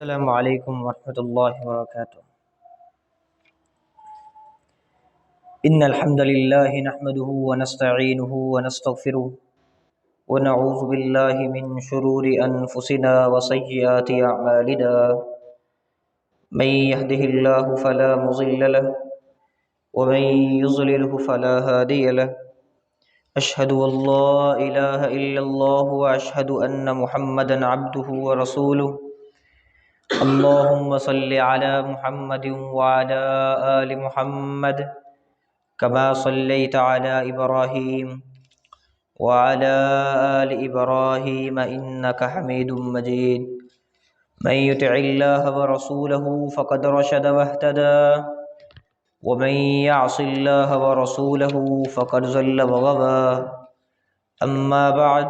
السلام علیکم ورحمۃ اللہ وبرکاتہ۔ ان الحمد للہ نحمده ونستعینه ونستغفره ونعوذ باللہ من شرور انفسنا وسیئات اعمالنا من يهده الله فلا مضل له ومن يضلله فلا هادي له اشهد ان لا اله الا الله واشهد ان محمدا عبده ورسوله اللهم صل على محمد وعلى آل محمد كما صليت على إبراهيم وعلى آل إبراهيم إنك حميد مجيد من يطع الله ورسوله فقد رشد واهتدى ومن يعص الله ورسوله فقد ضل وغوى أما بعد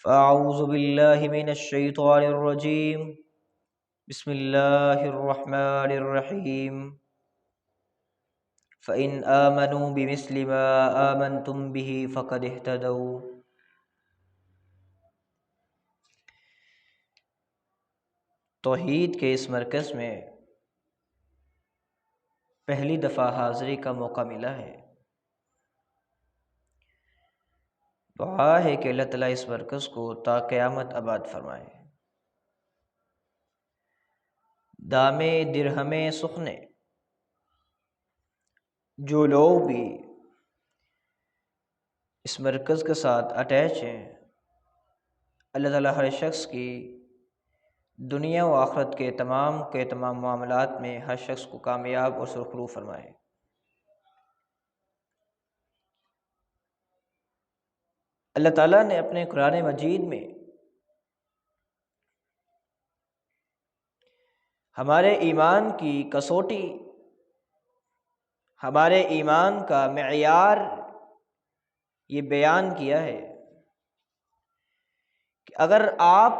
فأعوذ بالله من الشيطان الرجيم بسم اللہ الرحمن الرحیم فَإِنْ آمَنُوا بِمِثْلِ مَا آمَنْتُمْ بِهِ فَقَدِ اهْتَدَوْا۔ توحید کے اس مرکز میں پہلی دفعہ حاضری کا موقع ملا ہے۔ دعا ہے کہ اللہ تعالیٰ اس مرکز کو تا قیامت آباد فرمائے۔ دامے درہمے سخنے جو لوگ بھی اس مرکز کے ساتھ اٹیچ ہیں، اللہ تعالیٰ ہر شخص کی دنیا و آخرت کے تمام معاملات میں ہر شخص کو کامیاب اور سرخرو فرمائے۔ اللہ تعالیٰ نے اپنے قرآن مجید میں ہمارے ایمان کی کسوٹی، ہمارے ایمان کا معیار یہ بیان کیا ہے کہ اگر آپ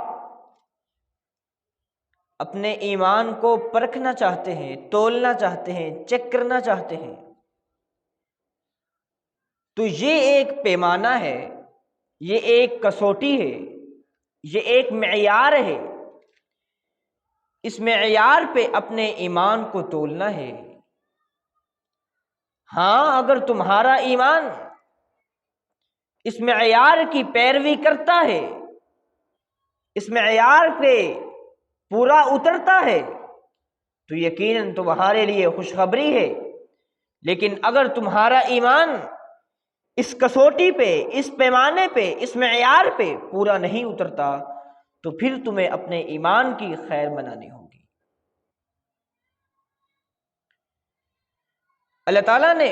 اپنے ایمان کو پرکھنا چاہتے ہیں، تولنا چاہتے ہیں، چیک کرنا چاہتے ہیں، تو یہ ایک پیمانہ ہے، یہ ایک کسوٹی ہے، یہ ایک معیار ہے۔ اس معیار پہ اپنے ایمان کو تولنا ہے۔ ہاں، اگر تمہارا ایمان اس معیار کی پیروی کرتا ہے، اس معیار پہ پورا اترتا ہے، تو یقیناً تمہارے لیے خوشخبری ہے۔ لیکن اگر تمہارا ایمان اس کسوٹی پہ، اس پیمانے پہ، اس معیار پہ پورا نہیں اترتا، تو پھر تمہیں اپنے ایمان کی خیر منانی ہوگی۔ اللہ تعالیٰ نے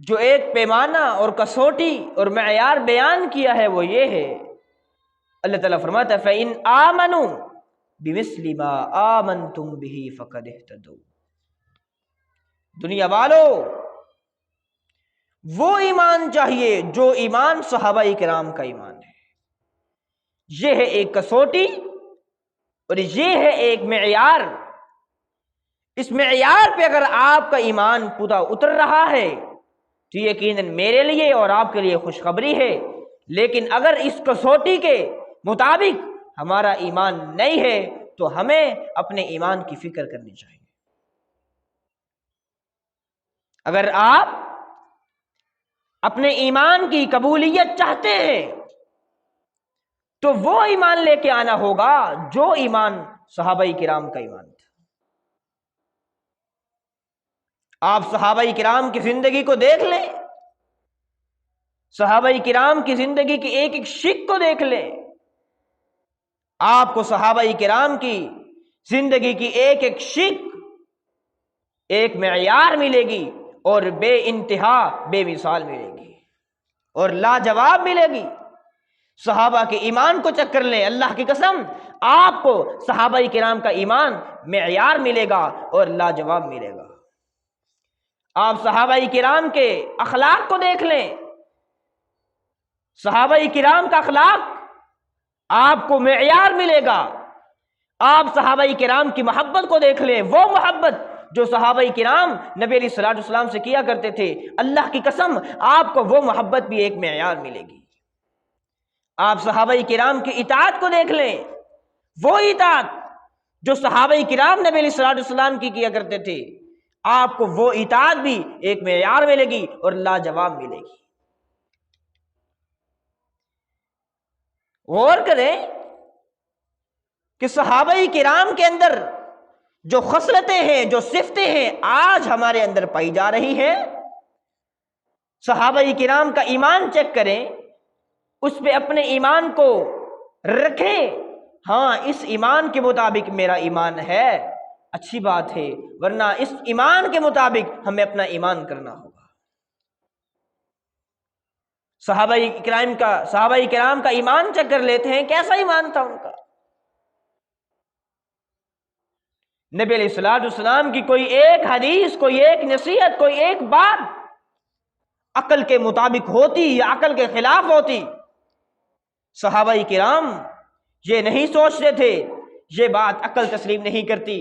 جو ایک پیمانہ اور کسوٹی اور معیار بیان کیا ہے وہ یہ ہے، اللہ تعالیٰ فرماتا ہے فَإِنْ آمَنُوا بِمِثْلِ مَا آمَنْتُمْ بِهِ فَقَدِ اهْتَدَوْا۔ دنیا والو، وہ ایمان چاہیے جو ایمان صحابہ کرام کا ایمان ہے۔ یہ ہے ایک کسوٹی اور یہ ہے ایک معیار۔ اس معیار پہ اگر آپ کا ایمان پورا اتر رہا ہے تو یقیناً میرے لیے اور آپ کے لیے خوشخبری ہے۔ لیکن اگر اس کسوٹی کے مطابق ہمارا ایمان نہیں ہے تو ہمیں اپنے ایمان کی فکر کرنی چاہیے۔ اگر آپ اپنے ایمان کی قبولیت چاہتے ہیں تو وہ ایمان لے کے آنا ہوگا جو ایمان صحابہ کرام کا ایمان تھا۔ آپ صحابہ کرام کی زندگی کو دیکھ لیں، صحابہ کرام کی زندگی کی ایک ایک شق کو دیکھ لیں، آپ کو صحابہ کرام کی زندگی کی ایک ایک شق ایک معیار ملے گی اور بے انتہا بے مثال ملے گی اور لاجواب ملے گی۔ صحابہ کے ایمان کو چیک کر لیں، اللہ کی قسم آپ کو صحابہ کرام کا ایمان معیار ملے گا اور لاجواب ملے گا۔ آپ صحابہ کرام کے اخلاق کو دیکھ لیں، صحابہ کرام کا اخلاق آپ کو معیار ملے گا۔ آپ صحابہ کرام کی محبت کو دیکھ لیں، وہ محبت جو صحابہ کرام نبی علیہ الصلوۃ والسلام سے کیا کرتے تھے، اللہ کی قسم آپ کو وہ محبت بھی ایک معیار ملے گی۔ آپ صحابہ کرام کی اطاعت کو دیکھ لیں، وہ اطاعت جو صحابہ کرام نبی علیہ الصلوۃ والسلام کی کیا کرتے تھے، آپ کو وہ اطاعت بھی ایک معیار ملے گی اور لاجواب ملے گی۔ غور کریں کہ صحابہ کرام کے اندر جو خصلتیں ہیں، جو صفتیں ہیں، آج ہمارے اندر پائی جا رہی ہیں۔ صحابہ کرام کا ایمان چیک کریں، اس پہ اپنے ایمان کو رکھیں، ہاں اس ایمان کے مطابق میرا ایمان ہے، اچھی بات ہے، ورنہ اس ایمان کے مطابق ہمیں اپنا ایمان کرنا ہوگا۔ صحابہ کرام کا ایمان چیک کر لیتے ہیں، کیسا ایمان تھا ان کا۔ نبی علیہ الصلوۃ والسلام کی کوئی ایک حدیث، کوئی ایک نصیحت، کوئی ایک بات عقل کے مطابق ہوتی یا عقل کے خلاف ہوتی، صحابہ کرام یہ نہیں سوچتے تھے یہ بات عقل تسلیم نہیں کرتی،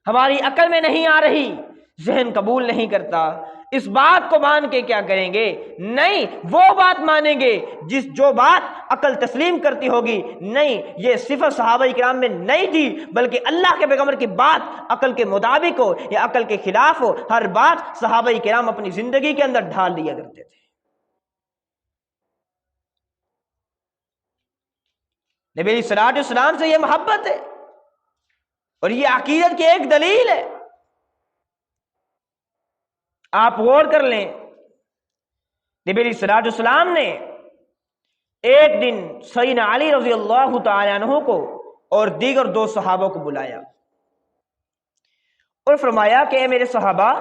ہماری عقل میں نہیں آ رہی، ذہن قبول نہیں کرتا، اس بات کو مان کے کیا کریں گے؟ نہیں، وہ بات مانیں گے جو بات عقل تسلیم کرتی ہوگی۔ نہیں، یہ صفت صحابہ کرام میں نہیں تھی، بلکہ اللہ کے پیغمبر کی بات عقل کے مطابق ہو یا عقل کے خلاف ہو، ہر بات صحابہ کرام اپنی زندگی کے اندر ڈھال لیا کرتے تھے۔ نبی علیہ الصلوۃ والسلام سے یہ محبت ہے اور یہ عقیدت کی ایک دلیل ہے۔ آپ غور کر لیں، نبی علیہ الصلوۃ والسلام نے ایک دن سیدنا علی رضی اللہ تعالی عنہ کو اور دیگر 2 صحابہ کو بلایا اور فرمایا کہ اے میرے صحابہ،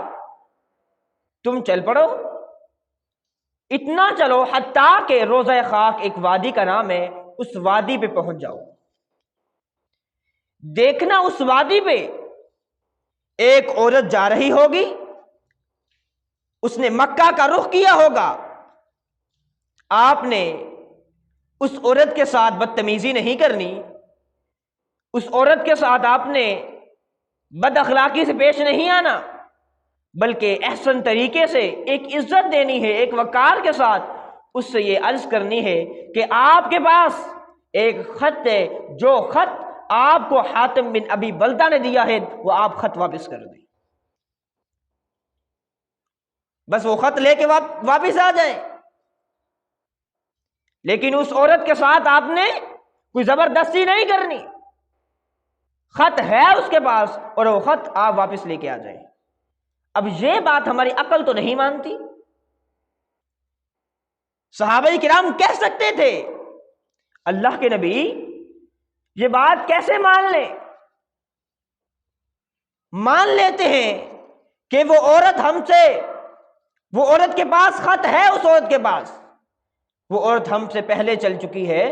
تم چل پڑو، اتنا چلو حتیٰ کہ روضہ خاک ایک وادی کا نام ہے، اس وادی پہ پہنچ جاؤ، دیکھنا اس وادی پہ ایک عورت جا رہی ہوگی، اس نے مکہ کا رخ کیا ہوگا، آپ نے اس عورت کے ساتھ بدتمیزی نہیں کرنی، اس عورت کے ساتھ آپ نے بد اخلاقی سے پیش نہیں آنا، بلکہ احسن طریقے سے ایک عزت دینی ہے، ایک وقار کے ساتھ اس سے یہ عرض کرنی ہے کہ آپ کے پاس ایک خط ہے، جو خط آپ کو حاتم بن ابی بلتہ نے دیا ہے وہ آپ خط واپس کر دیں، بس وہ خط لے کے واپس آ جائیں۔ لیکن اس عورت کے ساتھ آپ نے کوئی زبردستی نہیں کرنی، خط ہے اس کے پاس اور وہ خط آپ واپس لے کے آ جائیں۔ اب یہ بات ہماری عقل تو نہیں مانتی، صحابہ کرام کہہ سکتے تھے، اللہ کے نبی یہ بات کیسے مان لیں؟ مان لیتے ہیں کہ وہ عورت کے پاس خط ہے، اس عورت کے پاس وہ عورت ہم سے پہلے چل چکی ہے،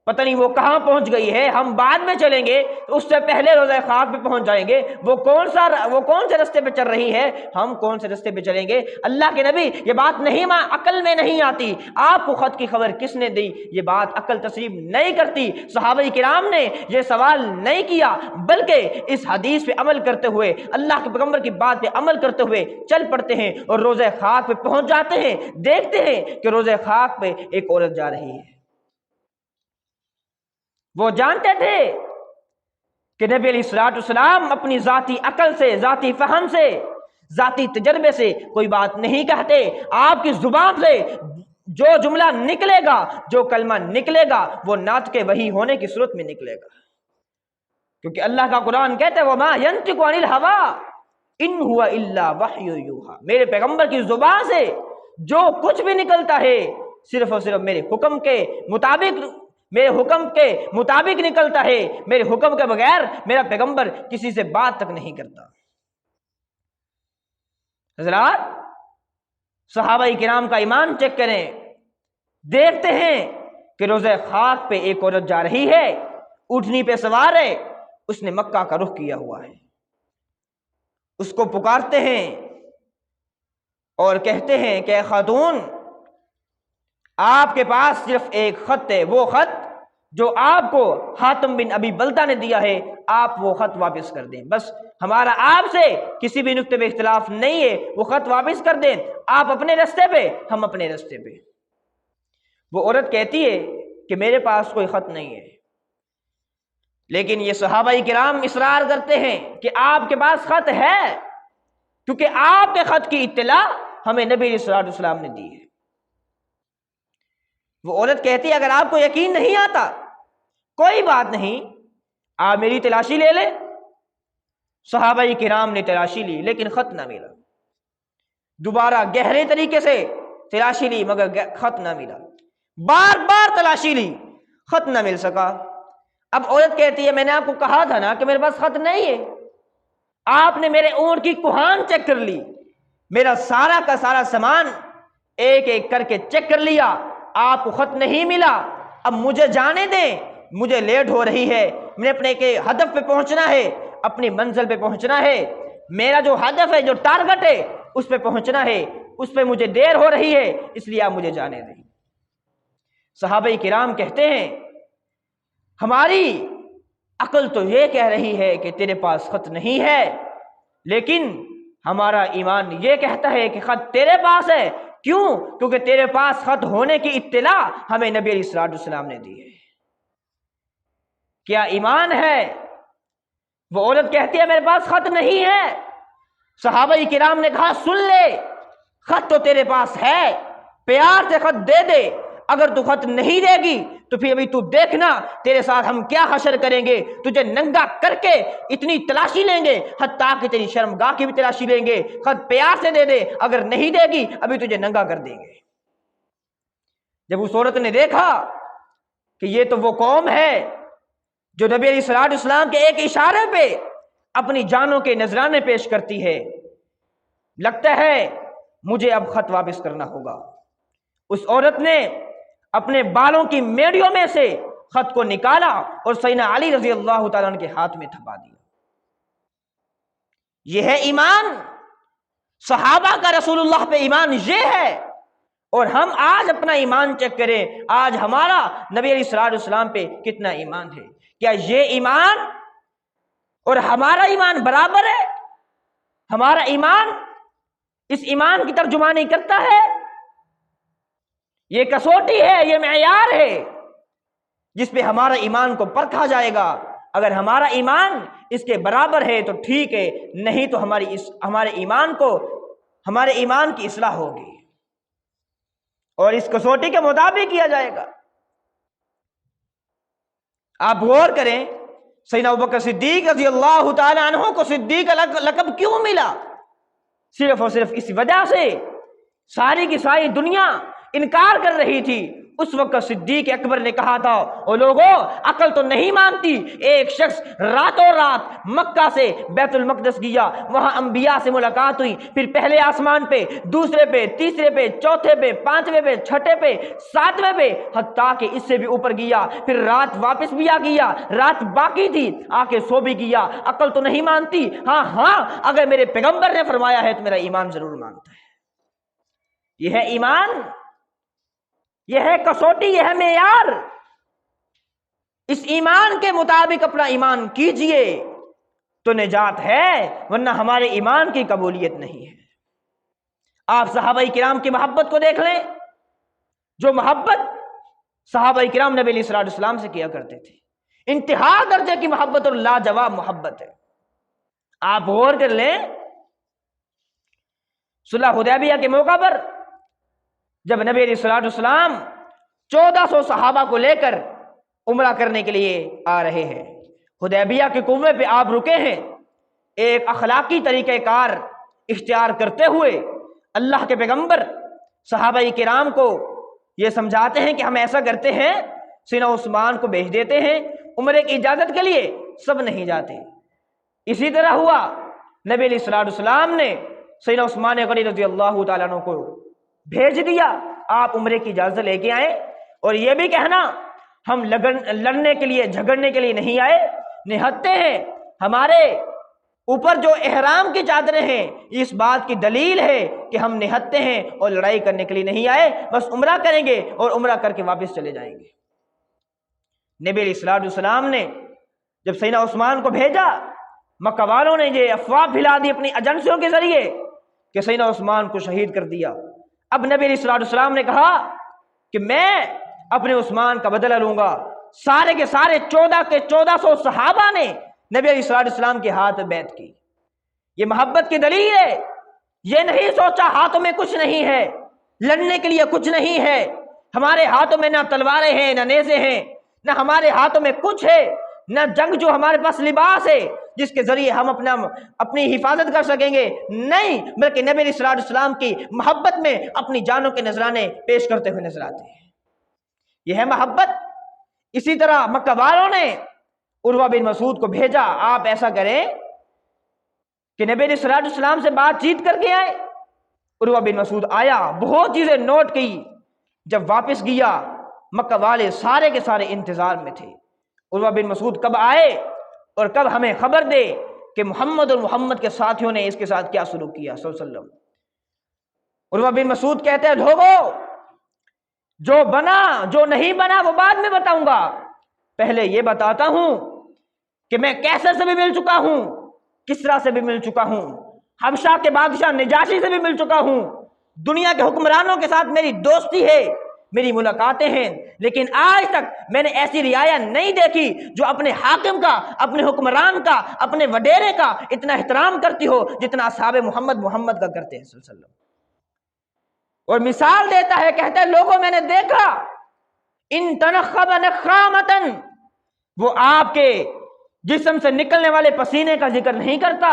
پتہ نہیں وہ کہاں پہنچ گئی ہے، ہم بعد میں چلیں گے تو اس سے پہلے روضہ خاک پہ پہنچ جائیں گے، وہ کون سے رستے پہ چل رہی ہے، ہم کون سے رستے پہ چلیں گے۔ اللہ کے نبی یہ بات نہیں عقل میں نہیں آتی، آپ کو خط کی خبر کس نے دی، یہ بات عقل تسلیم نہیں کرتی۔ صحابہ کرام نے یہ سوال نہیں کیا، بلکہ اس حدیث پہ عمل کرتے ہوئے، اللہ کے پیغمبر کی بات پہ عمل کرتے ہوئے چل پڑتے ہیں اور روضہ خاک پہ پہنچ جاتے ہیں، دیکھتے ہیں کہ روضہ خاک پہ ایک عورت جا رہی ہے۔ وہ جانتے تھے کہ نبی علیہ الصلوۃ والسلام اپنی ذاتی عقل سے، ذاتی فہم سے، ذاتی تجربے سے کوئی بات نہیں کہتے، آپ کی زبان سے جو جملہ نکلے گا، جو کلمہ نکلے گا، وہ ناطق وحی ہونے کی صورت میں نکلے گا، کیونکہ اللہ کا قرآن کہتا ہے وَمَا يَنطِقُ عَنِ الْهَوَىٰ إِنْ هُوَ إِلَّا وَحْيٌ يُوحَىٰ، میرے پیغمبر کی زبان سے جو کچھ بھی نکلتا ہے صرف اور صرف میرے حکم کے مطابق نکلتا ہے، میرے حکم کے بغیر میرا پیغمبر کسی سے بات تک نہیں کرتا۔ حضرات، صحابہ کرام کا ایمان چیک کریں، دیکھتے ہیں کہ روضہ خاک پہ ایک عورت جا رہی ہے، اونٹنی پہ سوار ہے، اس نے مکہ کا رخ کیا ہوا ہے، اس کو پکارتے ہیں اور کہتے ہیں کہ اے خاتون، آپ کے پاس صرف ایک خط ہے، وہ خط جو آپ کو حاتم بن ابی بلتہ نے دیا ہے، آپ وہ خط واپس کر دیں، بس ہمارا آپ سے کسی بھی نقطے پہ اختلاف نہیں ہے، وہ خط واپس کر دیں، آپ اپنے رستے پہ، ہم اپنے رستے پہ۔ وہ عورت کہتی ہے کہ میرے پاس کوئی خط نہیں ہے، لیکن یہ صحابہ کرام اصرار کرتے ہیں کہ آپ کے پاس خط ہے، کیونکہ آپ کے خط کی اطلاع ہمیں نبی علیہ الصلوۃ والسلام نے دی ہے۔ وہ عورت کہتی ہے اگر آپ کو یقین نہیں آتا کوئی بات نہیں، آپ میری تلاشی لے لیں۔ صحابہ کرام نے تلاشی لی لیکن خط نہ ملا، دوبارہ گہرے طریقے سے تلاشی لی مگر خط نہ ملا، بار بار تلاشی لی، خط نہ مل سکا۔ اب عورت کہتی ہے میں نے آپ کو کہا تھا نا کہ میرے پاس خط نہیں ہے، آپ نے میرے اونٹ کی کوہان چیک کر لی، میرا سارا کا سارا سامان ایک ایک کر کے چیک کر لیا، آپ کو خط نہیں ملا، اب مجھے جانے دیں، مجھے لیٹ ہو رہی ہے، میں اپنے کے ہدف پہ پہنچنا ہے، اپنی منزل پہ پہنچنا ہے، میرا جو ہدف ہے جو ٹارگٹ ہے اس پہ پہنچنا ہے، اس پہ مجھے دیر ہو رہی ہے، اس لیے آپ مجھے جانے دیں۔ صحابہ کرام کہتے ہیں ہماری عقل تو یہ کہہ رہی ہے کہ تیرے پاس خط نہیں ہے، لیکن ہمارا ایمان یہ کہتا ہے کہ خط تیرے پاس ہے۔ کیوں؟ کیونکہ تیرے پاس خط ہونے کی اطلاع ہمیں نبی علیہ الصلوۃ والسلام نے دی ہے۔ کیا ایمان ہے؟ وہ عورت کہتی ہے میرے پاس خط نہیں ہے۔ صحابہ کرام نے کہا سن لے، خط تو تیرے پاس ہے، پیار سے خط دے دے، اگر تو خط نہیں دے گی تو پھر ابھی تو دیکھنا تیرے ساتھ ہم کیا حشر کریں گے، تجھے ننگا کر کے اتنی تلاشی لیں گے، حتیٰ کہ تیری شرمگاہ کی بھی تلاشی لیں گے، خط پیار سے دے دے، اگر نہیں دے گی ابھی تجھے ننگا کر دیں گے۔ جب اس عورت نے دیکھا کہ یہ تو وہ قوم ہے جو نبی علیہ الصلوۃ والسلام کے ایک اشارے پہ اپنی جانوں کے نذرانے پیش کرتی ہے، لگتا ہے مجھے اب خط واپس کرنا ہوگا۔ اس عورت نے اپنے بالوں کی میڑیوں میں سے خط کو نکالا اور سیدنا علی رضی اللہ تعالیٰ عنہ کے ہاتھ میں تھما دیا۔ یہ ہے ایمان، صحابہ کا رسول اللہ پہ ایمان یہ ہے۔ اور ہم آج اپنا ایمان چیک کریں، آج ہمارا نبی علیہ الصلوۃ والسلام پہ کتنا ایمان ہے؟ کیا یہ ایمان اور ہمارا ایمان برابر ہے؟ ہمارا ایمان اس ایمان کی ترجمانی کرتا ہے؟ یہ کسوٹی ہے، یہ معیار ہے جس پہ ہمارا ایمان کو پرکھا جائے گا۔ اگر ہمارا ایمان اس کے برابر ہے تو ٹھیک ہے، نہیں تو ہمارے ایمان کی اصلاح ہوگی اور اس کسوٹی کے مطابق کیا جائے گا۔ آپ غور کریں سیدنا ابوبکر صدیق رضی اللہ تعالی عنہ کو صدیق کا لقب کیوں ملا؟ صرف اور صرف اس وجہ سے ساری کی ساری دنیا انکار کر رہی تھی، اس وقت صدیق اکبر نے کہا تھا او لوگوں عقل تو نہیں مانتی، ایک شخص راتوں رات مکہ سے بیت المقدس گیا، وہاں انبیاء سے ملاقات ہوئی، پھر پہلے آسمان پہ، دوسرے پہ، تیسرے پہ، چوتھے پہ، پانچویں پہ، چھٹے پہ، ساتویں پہ، حتیٰ کہ اس سے بھی اوپر گیا، پھر رات واپس بھی آ گیا، رات باقی تھی آ کے سو بھی گیا۔ عقل تو نہیں مانتی؟ ہاں اگر میرے پیغمبر نے فرمایا ہے تو میرا ایمان ضرور مانتا ہے۔ یہ ہے ایمان، یہ ہے کسوٹی، یہ ہے معیار۔ اس ایمان کے مطابق اپنا ایمان کیجئے تو نجات ہے، ورنہ ہمارے ایمان کی قبولیت نہیں ہے۔ آپ صحابہ کرام کی محبت کو دیکھ لیں، جو محبت صحابہ کرام نبی علیہ الصلوۃ والسلام سے کیا کرتے تھے، انتہا درجے کی محبت اور لاجواب محبت ہے۔ آپ غور کر لیں صلح حدیبیہ کے موقع پر جب نبی علیہ الصلوۃ والسلام 1400 صحابہ کو لے کر عمرہ کرنے کے لیے آ رہے ہیں، حدیبیہ کے کنویں پہ آپ رکے ہیں، ایک اخلاقی طریقہ کار اختیار کرتے ہوئے اللہ کے پیغمبر صحابہ کرام کو یہ سمجھاتے ہیں کہ ہم ایسا کرتے ہیں، سیدنا عثمان کو بھیج دیتے ہیں عمرے کی اجازت کے لیے، سب نہیں جاتے۔ اسی طرح ہوا، نبی علیہ الصلوۃ والسلام نے سیدنا عثمان غنی رضی اللہ تعالیٰ عنہ کو بھیج دیا، آپ عمرے کی اجازت لے کے آئے، اور یہ بھی کہنا ہم لڑنے کے لیے جھگڑنے کے لیے نہیں آئے، نہتے ہیں، ہمارے اوپر جو احرام کی چادریں ہیں اس بات کی دلیل ہے کہ ہم نہتے ہیں اور لڑائی کرنے کے لیے نہیں آئے، بس عمرہ کریں گے اور عمرہ کر کے واپس چلے جائیں گے۔ نبی علیہ الصلوۃ والسلام نے جب سیدنا عثمان کو بھیجا، مکہ والوں نے یہ افواہ پھیلا دی اپنی ایجنسیوں کے ذریعے کہ سیدنا عثمان کو شہید کر دیا۔ اب نبی علیہ الصلوۃ والسلام نے کہا کہ میں اپنے عثمان کا بدلہ لوں گا، سارے کے سارے 1400 صحابہ نے نبی علیہ السلام کے ہاتھ بیعت کی۔ یہ محبت کی دلیل ہے۔ یہ نہیں سوچا ہاتھوں میں کچھ نہیں ہے، لڑنے کے لیے کچھ نہیں ہے، ہمارے ہاتھوں میں نہ تلواریں ہیں نہ نیزے ہیں، نہ ہمارے ہاتھوں میں کچھ ہے، نہ جنگ جو ہمارے پاس لباس ہے جس کے ذریعے ہم اپنی حفاظت کر سکیں گے، نہیں، بلکہ نبی علیہ السلام کی محبت میں اپنی جانوں کے نذرانے پیش کرتے ہوئے نظر آتے ہیں۔ یہ ہے محبت۔ اسی طرح مکہ والوں نے عروہ بن مسعود کو بھیجا، آپ ایسا کریں کہ نبی علیہ السلام سے بات چیت کر کے آئے۔ عروہ بن مسعود آیا، بہت چیزیں نوٹ کی، جب واپس گیا مکہ والے سارے کے سارے انتظار میں تھے، عروہ بن مسعود کب آئے اور کب ہمیں خبر دے کہ محمد اور محمد کے ساتھیوں نے اس کے ساتھ کیا سلوک کیا صلی اللہ علیہ وسلم۔ عروہ بن مسعود کہتے ہیں لوگوں، جو بنا جو نہیں بنا وہ بعد میں بتاؤں گا، پہلے یہ بتاتا ہوں کہ میں کیسر سے بھی مل چکا ہوں، کسرا سے بھی مل چکا ہوں، حبشہ کے بادشاہ نجاشی سے بھی مل چکا ہوں، دنیا کے حکمرانوں کے ساتھ میری دوستی ہے، میری ملاقاتیں ہیں، لیکن آج تک میں نے ایسی رعایا نہیں دیکھی جو اپنے حاکم کا، اپنے حکمران کا، اپنے وڈیرے کا اتنا احترام کرتی ہو جتنا اصحاب محمد کا کرتے ہیں صلی اللہ علیہ وسلم۔ اور مثال دیتا ہے، کہتا ہے لوگوں میں نے دیکھا ان تنخب نخامتن، وہ آپ کے جسم سے نکلنے والے پسینے کا ذکر نہیں کرتا،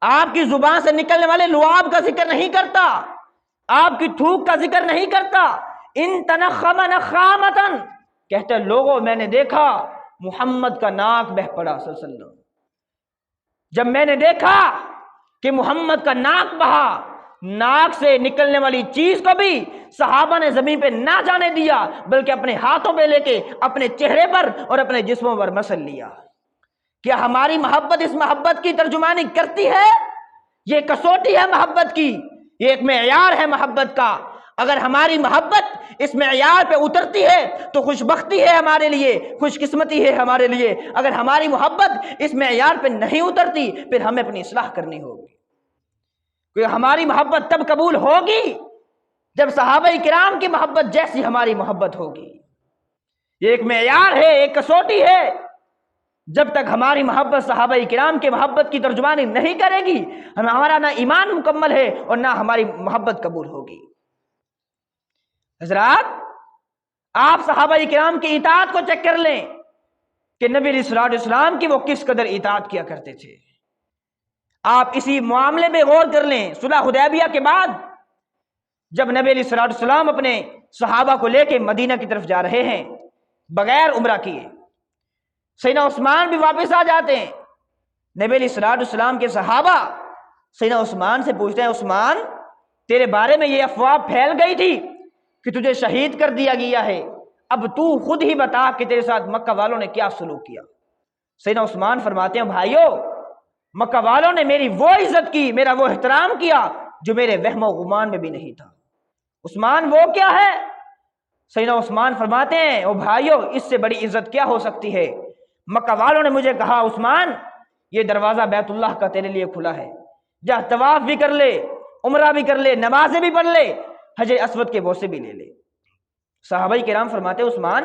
آپ کی زبان سے نکلنے والے لعاب کا ذکر نہیں کرتا، آپ کی تھوک کا ذکر نہیں کرتا، ان تنخم نخامتن، کہتے ہیں لوگوں میں نے دیکھا محمد کا ناک بہ پڑا صلی اللہ علیہ وسلم۔ جب میں نے دیکھا کہ محمد کا ناک بہا، ناک سے نکلنے والی چیز کو بھی صحابہ نے زمین پہ نہ جانے دیا، بلکہ اپنے ہاتھوں پہ لے کے اپنے چہرے پر اور اپنے جسموں پر مسل لیا۔ کیا ہماری محبت اس محبت کی ترجمانی کرتی ہے؟ یہ کسوٹی ہے محبت کی، یہ ایک معیار ہے محبت کا۔ اگر ہماری محبت اس معیار پہ اترتی ہے تو خوش بختی ہے ہمارے لیے، خوش قسمتی ہے ہمارے لیے۔ اگر ہماری محبت اس معیار پہ نہیں اترتی پھر ہمیں اپنی اصلاح کرنی ہوگی، کیونکہ ہماری محبت تب قبول ہوگی جب صحابہ کرام کی محبت جیسی ہماری محبت ہوگی۔ یہ ایک معیار ہے، ایک کسوٹی ہے۔ جب تک ہماری محبت صحابہ کرام کی محبت کی ترجمانی نہیں کرے گی، ہمارا نہ ایمان مکمل ہے اور نہ ہماری محبت قبول ہوگی۔ حضرات، آپ صحابہ کرام کی اطاعت کو چیک کر لیں کہ نبی علیہ السلام کی وہ کس قدر اطاعت کیا کرتے تھے۔ آپ اسی معاملے میں غور کر لیں، صلح حدیبیہ کے بعد جب نبی علیہ السلام اپنے صحابہ کو لے کے مدینہ کی طرف جا رہے ہیں بغیر عمرہ کیے، سیدنا عثمان بھی واپس آ جاتے ہیں۔ نبی علیہ السلام کے صحابہ سیدنا عثمان سے پوچھتے ہیں، عثمان تیرے بارے میں یہ افواہ پھیل گئی تھی کہ تجھے شہید کر دیا گیا ہے، اب تو خود ہی بتا کہ تیرے ساتھ مکہ والوں نے کیا سلوک کیا۔ سیدنا عثمان فرماتے ہیں، بھائیو، مکہ والوں نے میری وہ عزت کی، میرا وہ احترام کیا جو میرے وہم و گمان میں بھی نہیں تھا۔ عثمان وہ کیا ہے؟ سیدنا عثمان فرماتے ہیں، او بھائیو، اس سے بڑی عزت کیا ہو سکتی ہے؟ مکہ والوں نے مجھے کہا، عثمان یہ دروازہ بیت اللہ کا تیرے لیے کھلا ہے، جا طواف بھی کر لے، عمرہ بھی کر لے، نمازیں بھی پڑھ لے، حجر اسود کے بوسے بھی لے لے۔ صحابہ کرام فرماتے ہیں، عثمان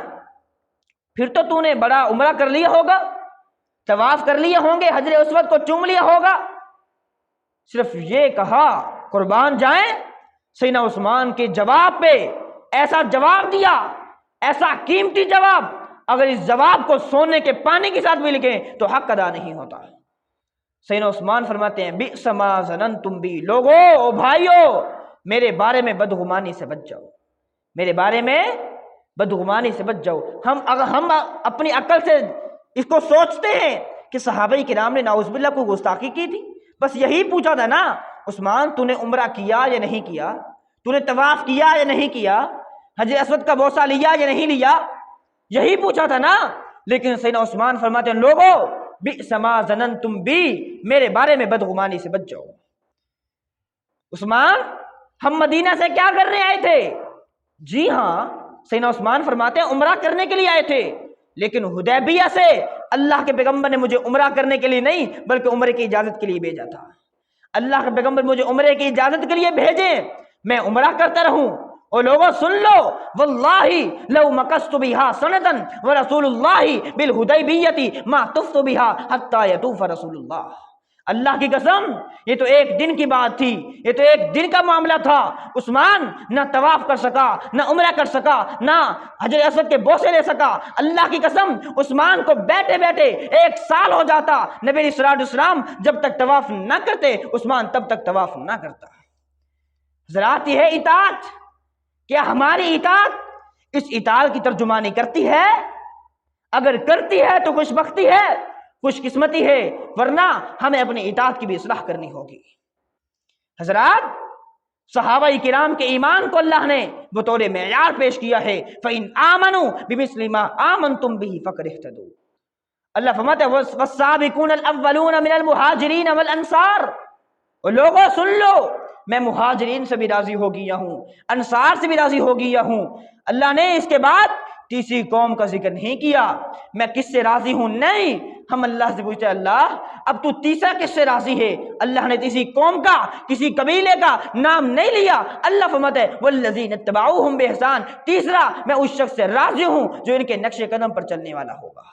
پھر تو نے بڑا عمرہ کر لیا ہوگا، طواف کر لیے ہوں گے، حجر اسود کو چوم لیا ہوگا۔ صرف یہ کہا، قربان جائیں، سیدنا عثمان کے جواب پہ ایسا جواب دیا، ایسا قیمتی جواب، اگر اس جواب کو سونے کے پانی کے ساتھ بھی لکھیں تو حق ادا نہیں ہوتا۔ سیدنا عثمان فرماتے ہیں، بئس ما ظننتم بی، لوگو، او بھائیو، میرے بارے میں بدگمانی سے بچ جاؤ، میرے بارے میں بدگمانی سے بچ جاؤ۔ ہم اپنی عقل سے اس کو سوچتے ہیں کہ صحابہ کرام نے نعوذ باللہ کو گستاخی کی تھی، بس یہی پوچھا تھا نا، عثمان تو نے عمرہ کیا یا نہیں کیا، تو نے طواف کیا یا نہیں کیا، حجر اسود کا بوسہ لیا یا نہیں لیا، یہی پوچھا تھا نا۔ لیکن سیدنا عثمان فرماتے ہیں، لوگو بئس ما ظننتم بی، میرے بارے میں بدگمانی سے بچ جاؤ۔ عثمان، ہم مدینہ سے کیا کرنے آئے تھے؟ جی ہاں، سیدنا عثمان فرماتے ہیں، عمرہ کرنے کے لیے آئے تھے، لیکن حدیبیہ سے اللہ کے پیغمبر نے مجھے عمرہ کرنے کے لیے نہیں بلکہ عمرے کی اجازت کے لیے بھیجا تھا۔ اللہ کے پیغمبر مجھے عمرے کی اجازت کے لیے بھیجیں، میں عمرہ کرتا رہوں، او لوگوں سن لو، واللہ لو مکست بہا سنتن ورسول اللہ بالحدیبیۃ ما طفت بہا حتی یطوف رسول اللہ. اللہ کی قسم یہ تو ایک دن کی بات تھی، یہ تو ایک دن کا معاملہ تھا. عثمان نہ طواف کر سکا، نہ عمرہ کر سکا، نہ حجر اسود کے بوسے لے سکا. اللہ کی قسم عثمان کو بیٹھے بیٹھے 1 سال ہو جاتا. نبی علیہ السلام جب تک طواف نہ کرتے عثمان تب تک طواف نہ کرتا. حضرات یہ ہے اطاعت. کیا ہماری اطاعت اس اطاعت کی ترجمانی کرتی ہے؟ اگر کرتی ہے تو خوش بختی ہے، خوش قسمتی ہے، ورنہ ہمیں اپنی اطاعت کی بھی اصلاح کرنی ہوگی. حضرات صحابہ کرام کے ایمان کو اللہ نے بطور معیار پیش کیا ہے. فَإِنْ آمَنُوا بِمِثْلِ مَا آمَنْتُمْ بِهِ فَقَدِ اهْتَدُوا. اللہ فرماتا ہے وَالسَّابِقُونَ الْأَوَّلُونَ مِنَ الْمُهَاجِرِينَ وَالْأَنصَارِ. اور لوگوں سن لو، میں مہاجرین سے بھی راضی ہو گیا ہوں، انصار سے بھی راضی ہو گیا ہوں. اللہ نے اس کے بعد تیسری قوم کا ذکر نہیں کیا. میں کس سے راضی ہوں؟ نہیں. ہم اللہ سے پوچھتے اللہ اب تو تیسرا کس سے راضی ہے؟ اللہ نے تیسری قوم کا، کسی قبیلے کا نام نہیں لیا. اللہ فرماتا ہے والذین اتبعوہم بإحسان. تیسرا میں اس شخص سے راضی ہوں جو ان کے نقش قدم پر چلنے والا ہوگا.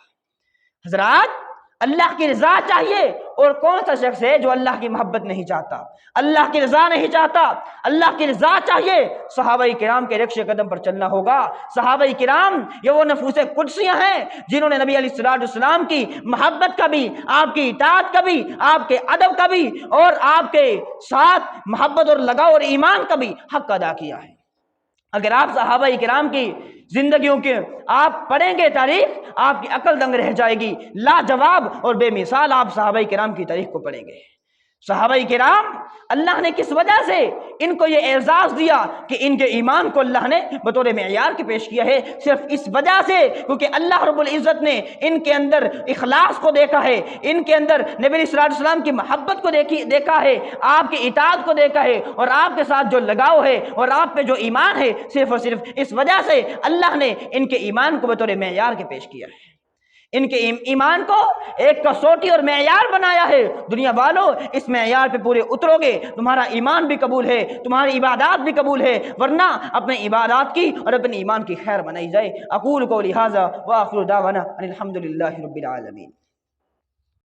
حضرات اللہ کی رضا چاہیے، اور کون سا شخص ہے جو اللہ کی محبت نہیں چاہتا، اللہ کی رضا نہیں چاہتا؟ اللہ کی رضا چاہیے، صحابہ کرام کے رخش قدم پر چلنا ہوگا. صحابہ کرام یہ وہ نفوس قدسیاں ہیں جنہوں نے نبی علیہ السلام کی محبت کا بھی، آپ کی اطاعت کا بھی، آپ کے ادب کا بھی، اور آپ کے ساتھ محبت اور لگاؤ اور ایمان کا بھی حق ادا کیا ہے. اگر آپ صحابہ کرام کی زندگیوں کے آپ پڑھیں گے تاریخ، آپ کی عقل دنگ رہ جائے گی. لاجواب اور بے مثال آپ صحابہ کرام کی تاریخ کو پڑھیں گے. صحابہ کرام اللہ نے کس وجہ سے ان کو یہ اعزاز دیا کہ ان کے ایمان کو اللہ نے بطور معیار کے پیش کیا ہے؟ صرف اس وجہ سے کیونکہ اللہ رب العزت نے ان کے اندر اخلاص کو دیکھا ہے، ان کے اندر نبی صلی اللہ علیہ وسلم کی محبت کو دیکھا ہے، آپ کی اطاعت کو دیکھا ہے، اور آپ کے ساتھ جو لگاؤ ہے اور آپ پہ جو ایمان ہے، صرف اور صرف اس وجہ سے اللہ نے ان کے ایمان کو بطور معیار کے پیش کیا ہے. ان کے ایمان کو ایک کسوٹی اور معیار بنایا ہے. دنیا والوں اس معیار پہ پورے اترو گے تمہارا ایمان بھی قبول ہے، تمہاری عبادات بھی قبول ہے، ورنہ اپنے عبادات کی اور اپنے ایمان کی خیر بنائی جائے. اقول قولی ھذا واخر دعوانا ان الحمد للہ رب العالمین.